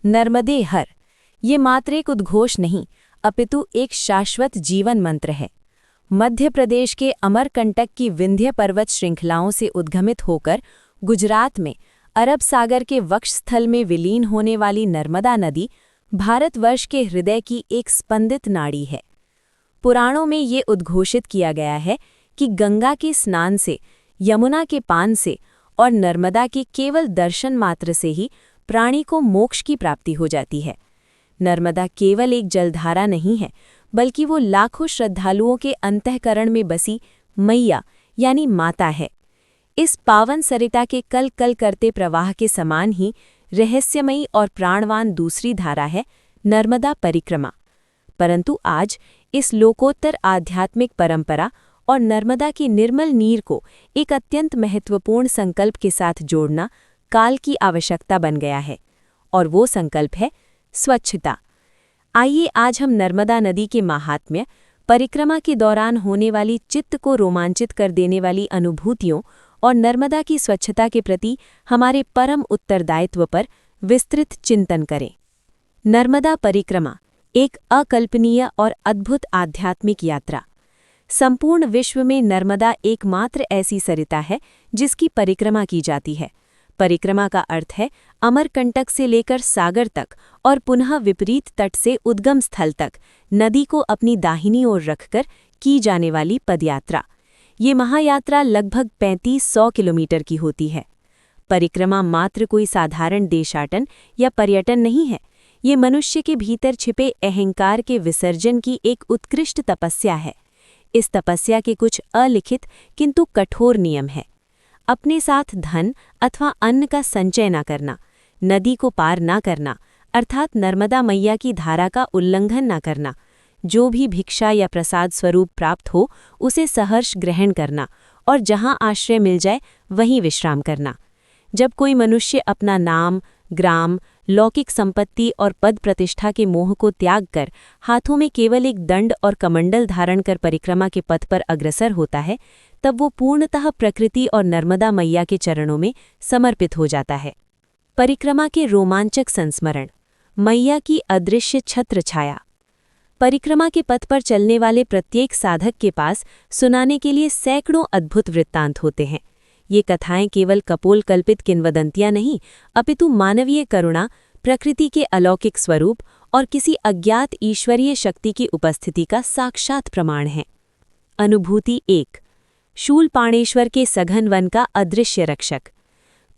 नर्मदे हर ये मात्र एक उद्घोष नहीं अपितु एक शाश्वत जीवन मंत्र है। मध्य प्रदेश के अमरकंटक की विंध्य पर्वत श्रृंखलाओं से उद्गमित होकर गुजरात में अरब सागर के वक्षस्थल में विलीन होने वाली नर्मदा नदी भारतवर्ष के हृदय की एक स्पंदित नाड़ी है। पुराणों में ये उद्घोषित किया गया है कि गंगा के स्नान से, यमुना के पान से और नर्मदा के केवल दर्शन मात्र से ही प्राणी को मोक्ष की प्राप्ति हो जाती है। नर्मदा केवल एक जलधारा नहीं है, बल्कि वो लाखों श्रद्धालुओं के अंतःकरण में बसी मैया यानी माता है। इस पावन सरिता के कल कल करते प्रवाह के समान ही रहस्यमयी और प्राणवान दूसरी धारा है नर्मदा परिक्रमा। परंतु आज इस लोकोत्तर आध्यात्मिक परंपरा और नर्मदा की निर्मल नीर को एक अत्यंत महत्वपूर्ण संकल्प के साथ जोड़ना काल की आवश्यकता बन गया है, और वो संकल्प है स्वच्छता। आइए आज हम नर्मदा नदी के माहात्म्य, परिक्रमा के दौरान होने वाली चित्त को रोमांचित कर देने वाली अनुभूतियों और नर्मदा की स्वच्छता के प्रति हमारे परम उत्तरदायित्व पर विस्तृत चिंतन करें। नर्मदा परिक्रमा एक अकल्पनीय और अद्भुत आध्यात्मिक यात्रा। संपूर्ण विश्व में नर्मदा एकमात्र ऐसी सरिता है जिसकी परिक्रमा की जाती है। परिक्रमा का अर्थ है अमरकंटक से लेकर सागर तक और पुनः विपरीत तट से उद्गम स्थल तक नदी को अपनी दाहिनी ओर रखकर की जाने वाली पदयात्रा। ये महायात्रा लगभग 3500 किलोमीटर की होती है। परिक्रमा मात्र कोई साधारण देशाटन या पर्यटन नहीं है, ये मनुष्य के भीतर छिपे अहंकार के विसर्जन की एक उत्कृष्ट तपस्या है। इस तपस्या के कुछ अलिखित किंतु कठोर नियम हैं। अपने साथ धन अथवा अन्न का संचय न करना, नदी को पार न करना अर्थात नर्मदा मैया की धारा का उल्लंघन न करना, जो भी भिक्षा या प्रसाद स्वरूप प्राप्त हो उसे सहर्ष ग्रहण करना और जहां आश्रय मिल जाए वहीं विश्राम करना। जब कोई मनुष्य अपना नाम, ग्राम, लौकिक संपत्ति और पद प्रतिष्ठा के मोह को त्याग कर हाथों में केवल एक दंड और कमंडल धारण कर परिक्रमा के पथ पर अग्रसर होता है, तब वो पूर्णतः प्रकृति और नर्मदा मैया के चरणों में समर्पित हो जाता है। परिक्रमा के रोमांचक संस्मरण, मैया की अदृश्य छत्र छाया। परिक्रमा के पथ पर चलने वाले प्रत्येक साधक के पास सुनाने के लिए सैकड़ों अद्भुत वृत्तांत होते हैं। ये कथाएं केवल कपोल कल्पित किंवदंतियां नहीं, अपितु मानवीय करुणा, प्रकृति के अलौकिक स्वरूप और किसी अज्ञात ईश्वरीय शक्ति की उपस्थिति का साक्षात प्रमाण है। अनुभूति 1। शूलपाणेश्वर के सघन वन का अदृश्य रक्षक।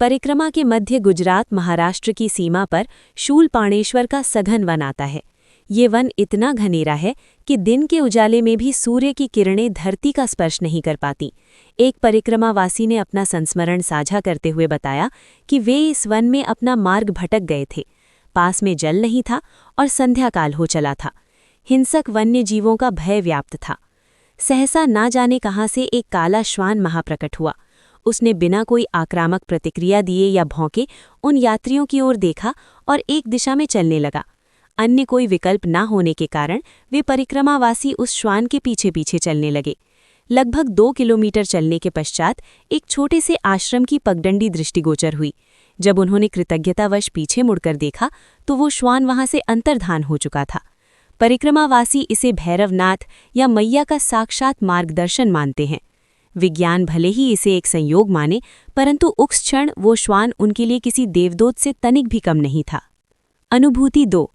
परिक्रमा के मध्य गुजरात महाराष्ट्र की सीमा पर शूलपाणेश्वर का सघन वन आता है। ये वन इतना घनेरा है कि दिन के उजाले में भी सूर्य की किरणें धरती का स्पर्श नहीं कर पाती। एक परिक्रमावासी ने अपना संस्मरण साझा करते हुए बताया कि वे इस वन में अपना मार्ग भटक गए थे। पास में जल नहीं था और संध्याकाल हो चला था। हिंसक वन्य जीवों का भय व्याप्त था। सहसा ना जाने कहाँ से एक काला श्वान महाप्रकट हुआ। उसने बिना कोई आक्रामक प्रतिक्रिया दिए या भौंके उन यात्रियों की ओर देखा और एक दिशा में चलने लगा। अन्य कोई विकल्प ना होने के कारण वे परिक्रमावासी उस श्वान के पीछे पीछे चलने लगे। लगभग 2 किलोमीटर चलने के पश्चात एक छोटे से आश्रम की पगडंडी दृष्टिगोचर हुई। जब उन्होंने कृतज्ञतावश पीछे मुड़कर देखा तो वो श्वान वहां से अंतर्धान हो चुका था। परिक्रमावासी इसे भैरवनाथ या मैया का साक्षात मार्गदर्शन मानते हैं। विज्ञान भले ही इसे एक संयोग माने, परंतु उस क्षण वो श्वान उनके लिए किसी देवदूत से तनिक भी कम नहीं था। अनुभूति 2।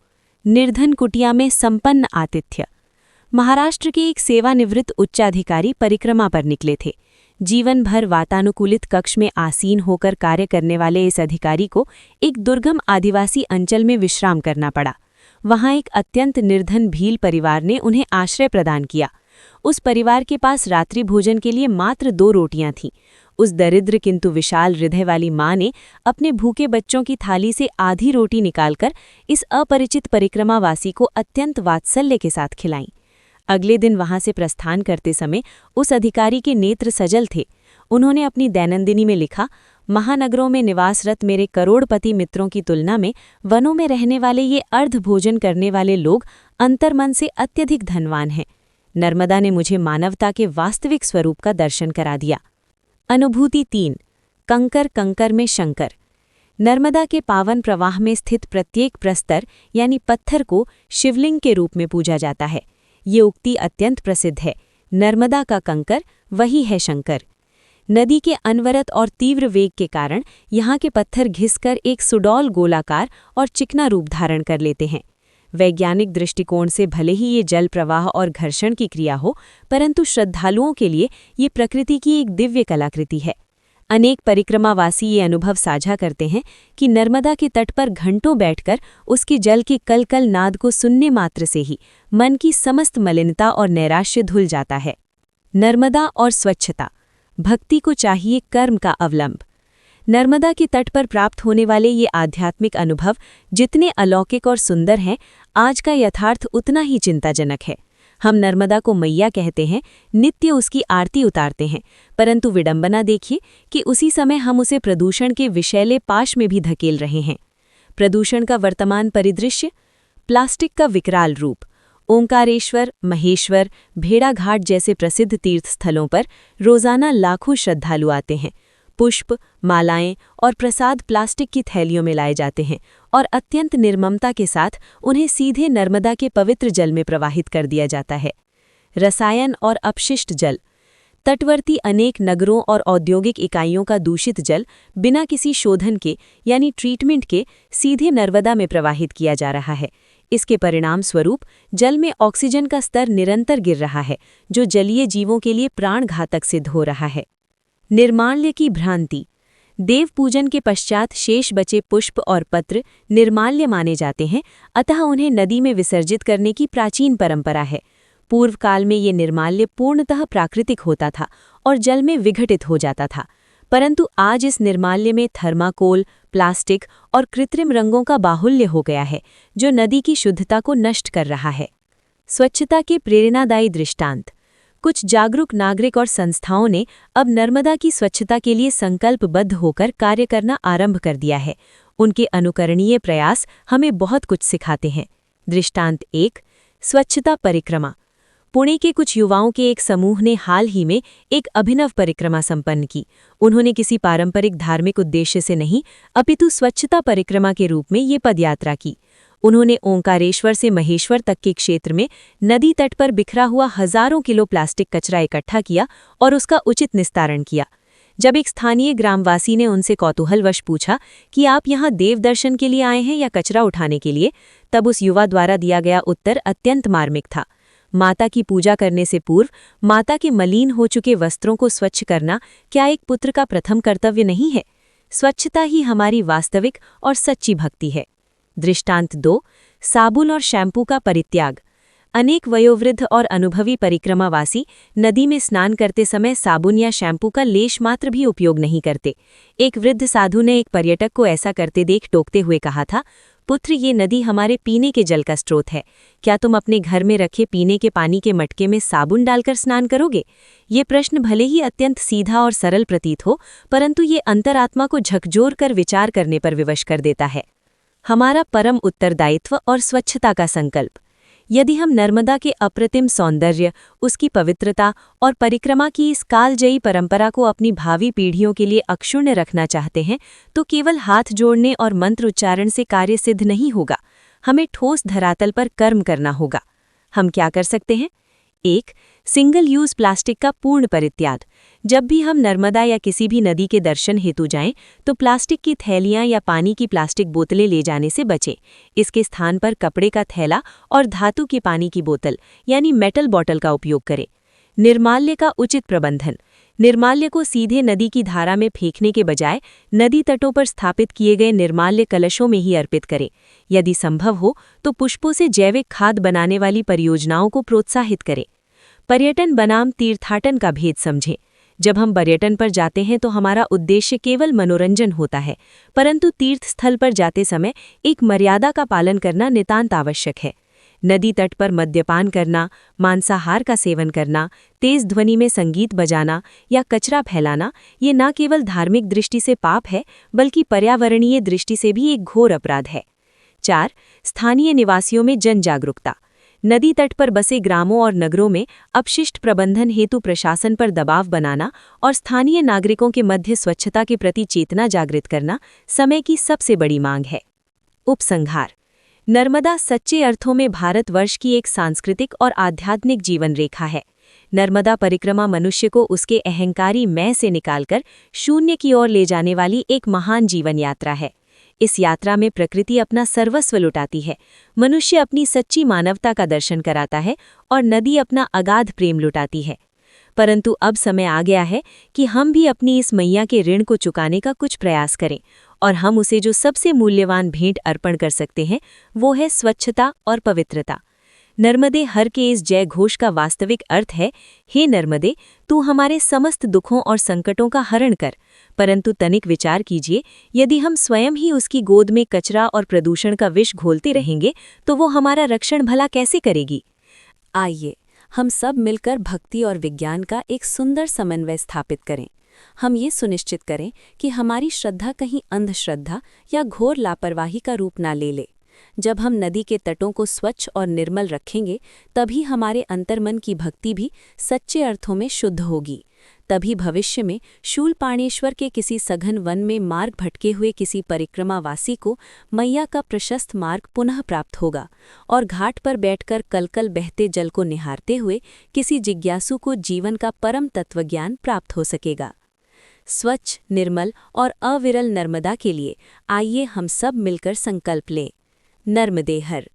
निर्धन कुटिया में संपन्न आतिथ्य। महाराष्ट्र के एक सेवानिवृत्त उच्चाधिकारी परिक्रमा पर निकले थे। जीवन भर वातानुकूलित कक्ष में आसीन होकर कार्य करने वाले इस अधिकारी को एक दुर्गम आदिवासी अंचल में विश्राम करना पड़ा। वहां एक अत्यंत निर्धन भील परिवार ने उन्हें आश्रय प्रदान किया। उस परिवार के पास रात्रि भोजन के लिए मात्र 2 रोटियां थीं। उस दरिद्र किंतु विशाल हृदय वाली माँ ने अपने भूखे बच्चों की थाली से आधी रोटी निकालकर इस अपरिचित परिक्रमावासी को अत्यंत वात्सल्य के साथ खिलाई। अगले दिन वहां से प्रस्थान करते समय उस अधिकारी के नेत्र सजल थे। उन्होंने अपनी दैनंदिनी में लिखा, महानगरों में निवासरत मेरे करोड़पति मित्रों की तुलना में वनों में रहने वाले ये अर्ध भोजन करने वाले लोग अंतर्मन से अत्यधिक धनवान हैं। नर्मदा ने मुझे मानवता के वास्तविक स्वरूप का दर्शन करा दिया। अनुभूति 3। कंकर कंकर में शंकर। नर्मदा के पावन प्रवाह में स्थित प्रत्येक प्रस्तर यानी पत्थर को शिवलिंग के रूप में पूजा जाता है। ये उक्ति अत्यंत प्रसिद्ध है, नर्मदा का कंकर वही है शंकर। नदी के अनवरत और तीव्र वेग के कारण यहाँ के पत्थर घिसकर एक सुडौल गोलाकार और चिकना रूप धारण कर लेते हैं। वैज्ञानिक दृष्टिकोण से भले ही ये जल प्रवाह और घर्षण की क्रिया हो, परंतु श्रद्धालुओं के लिए ये प्रकृति की एक दिव्य कलाकृति है। अनेक परिक्रमावासी ये अनुभव साझा करते हैं कि नर्मदा के तट पर घंटों बैठकर उसके जल के कलकल नाद को सुनने मात्र से ही मन की समस्त मलिनता और नैराश्य धुल जाता है। नर्मदा और स्वच्छता। भक्ति को चाहिए कर्म का अवलंब। नर्मदा के तट पर प्राप्त होने वाले ये आध्यात्मिक अनुभव जितने अलौकिक और सुंदर हैं, आज का यथार्थ उतना ही चिंताजनक है। हम नर्मदा को मैया कहते हैं, नित्य उसकी आरती उतारते हैं, परंतु विडंबना देखिए कि उसी समय हम उसे प्रदूषण के विषैले पाश में भी धकेल रहे हैं। प्रदूषण का वर्तमान परिदृश्य, प्लास्टिक का विकराल रूप। ओंकारेश्वर, महेश्वर, भेड़ाघाट जैसे प्रसिद्ध तीर्थ स्थलों पर रोजाना लाखों श्रद्धालु आते हैं। पुष्प, मालाएं और प्रसाद प्लास्टिक की थैलियों में लाए जाते हैं और अत्यंत निर्ममता के साथ उन्हें सीधे नर्मदा के पवित्र जल में प्रवाहित कर दिया जाता है। रसायन और अपशिष्ट जल। तटवर्ती अनेक नगरों और औद्योगिक इकाइयों का दूषित जल बिना किसी शोधन के यानी ट्रीटमेंट के सीधे नर्मदा में प्रवाहित किया जा रहा है। इसके परिणाम स्वरूप जल में ऑक्सीजन का स्तर निरंतर गिर रहा है, जो जलीय जीवों के लिए प्राणघातक सिद्ध हो रहा है। निर्माल्य की भ्रांति। देव पूजन के पश्चात शेष बचे पुष्प और पत्र निर्माल्य माने जाते हैं, अतः उन्हें नदी में विसर्जित करने की प्राचीन परंपरा है। पूर्व काल में ये निर्माल्य पूर्णतः प्राकृतिक होता था और जल में विघटित हो जाता था, परंतु आज इस निर्माल्य में थर्माकोल, प्लास्टिक और कृत्रिम रंगों का बाहुल्य हो गया है, जो नदी की शुद्धता को नष्ट कर रहा है। स्वच्छता के प्रेरणादायी दृष्टांत। कुछ जागरूक नागरिक और संस्थाओं ने अब नर्मदा की स्वच्छता के लिए संकल्पबद्ध होकर कार्य करना आरंभ कर दिया है। उनके अनुकरणीय प्रयास हमें बहुत कुछ सिखाते हैं। दृष्टांत 1, स्वच्छता परिक्रमा। पुणे के कुछ युवाओं के एक समूह ने हाल ही में एक अभिनव परिक्रमा संपन्न की। उन्होंने किसी पारंपरिक धार्मिक उद्देश्य से नहीं, अपितु स्वच्छता परिक्रमा के रूप में ये पदयात्रा की। उन्होंने ओंकारेश्वर से महेश्वर तक के क्षेत्र में नदी तट पर बिखरा हुआ हजारों किलो प्लास्टिक कचरा इकट्ठा किया और उसका उचित निस्तारण किया। जब एक स्थानीय ग्रामवासी ने उनसे कौतूहलवश पूछा कि आप यहाँ देव दर्शन के लिए आए हैं या कचरा उठाने के लिए, तब उस युवा द्वारा दिया गया उत्तर अत्यंत मार्मिक था। माता की पूजा करने से पूर्व माता के मलिन हो चुके वस्त्रों को स्वच्छ करना क्या एक पुत्र का प्रथम कर्तव्य नहीं है? स्वच्छता ही हमारी वास्तविक और सच्ची भक्ति है। दृष्टांत 2, साबुन और शैम्पू का परित्याग। अनेक वयोवृद्ध और अनुभवी परिक्रमावासी नदी में स्नान करते समय साबुन या शैम्पू का लेश मात्र भी उपयोग नहीं करते। एक वृद्ध साधु ने एक पर्यटक को ऐसा करते देख टोकते हुए कहा था, पुत्र, ये नदी हमारे पीने के जल का स्रोत है। क्या तुम अपने घर में रखे पीने के पानी के मटके में साबुन डालकर स्नान करोगे? ये प्रश्न भले ही अत्यंत सीधा और सरल प्रतीत हो, परंतु ये अंतरात्मा को झकझोर कर विचार करने पर विवश कर देता है। हमारा परम उत्तरदायित्व और स्वच्छता का संकल्प। यदि हम नर्मदा के अप्रतिम सौंदर्य, उसकी पवित्रता और परिक्रमा की इस कालजयी परंपरा को अपनी भावी पीढ़ियों के लिए अक्षुण्ण रखना चाहते हैं, तो केवल हाथ जोड़ने और मंत्र उच्चारण से कार्य सिद्ध नहीं होगा। हमें ठोस धरातल पर कर्म करना होगा। हम क्या कर सकते हैं? 1. सिंगल यूज प्लास्टिक का पूर्ण परित्याग। जब भी हम नर्मदा या किसी भी नदी के दर्शन हेतु जाएं, तो प्लास्टिक की थैलियां या पानी की प्लास्टिक बोतलें ले जाने से बचें। इसके स्थान पर कपड़े का थैला और धातु की पानी की बोतल यानी मेटल बॉटल का उपयोग करें। निर्माल्य का उचित प्रबंधन। निर्माल्य को सीधे नदी की धारा में फेंकने के बजाय नदी तटों पर स्थापित किए गए निर्माल्य कलशों में ही अर्पित करें। यदि संभव हो तो पुष्पों से जैविक खाद बनाने वाली परियोजनाओं को प्रोत्साहित करें। पर्यटन बनाम तीर्थाटन का भेद समझें। जब हम पर्यटन पर जाते हैं तो हमारा उद्देश्य केवल मनोरंजन होता है, परंतु तीर्थ स्थल पर जाते समय एक मर्यादा का पालन करना नितांत आवश्यक है। नदी तट पर मद्यपान करना, मांसाहार का सेवन करना, तेज ध्वनि में संगीत बजाना या कचरा फैलाना ये न केवल धार्मिक दृष्टि से पाप है, बल्कि पर्यावरणीय दृष्टि से भी एक घोर अपराध है। 4. स्थानीय निवासियों में जन जागरूकता। नदी तट पर बसे ग्रामों और नगरों में अपशिष्ट प्रबंधन हेतु प्रशासन पर दबाव बनाना और स्थानीय नागरिकों के मध्य स्वच्छता के प्रति चेतना जागृत करना समय की सबसे बड़ी मांग है। उपसंहार। नर्मदा सच्चे अर्थों में भारतवर्ष की एक सांस्कृतिक और आध्यात्मिक जीवन रेखा है। नर्मदा परिक्रमा मनुष्य को उसके अहंकारी मैं से निकालकर शून्य की ओर ले जाने वाली एक महान जीवन यात्रा है। इस यात्रा में प्रकृति अपना सर्वस्व लुटाती है, मनुष्य अपनी सच्ची मानवता का दर्शन कराता है और नदी अपना अगाध प्रेम लुटाती है। परंतु अब समय आ गया है कि हम भी अपनी इस मैया के ऋण को चुकाने का कुछ प्रयास करें, और हम उसे जो सबसे मूल्यवान भेंट अर्पण कर सकते हैं वो है स्वच्छता और पवित्रता। नर्मदे हर के इस जय घोष का वास्तविक अर्थ है, हे नर्मदे, तू हमारे समस्त दुखों और संकटों का हरण कर। परंतु तनिक विचार कीजिए, यदि हम स्वयं ही उसकी गोद में कचरा और प्रदूषण का विष घोलते रहेंगे तो वो हमारा रक्षण भला कैसे करेगी। आइए हम सब मिलकर भक्ति और विज्ञान का एक सुंदर समन्वय स्थापित करें। हम ये सुनिश्चित करें कि हमारी श्रद्धा कहीं अंधश्रद्धा या घोर लापरवाही का रूप ना ले ले। जब हम नदी के तटों को स्वच्छ और निर्मल रखेंगे, तभी हमारे अंतर्मन की भक्ति भी सच्चे अर्थों में शुद्ध होगी। तभी भविष्य में शूलपाणेश्वर के किसी सघन वन में मार्ग भटके हुए किसी परिक्रमावासी को मैया का प्रशस्त मार्ग पुनः प्राप्त होगा, और घाट पर बैठकर कलकल बहते जल को निहारते हुए किसी जिज्ञासु को जीवन का परम तत्वज्ञान प्राप्त हो सकेगा। स्वच्छ, निर्मल और अविरल नर्मदा के लिए आइए हम सब मिलकर संकल्प लें। नर्मदे हर।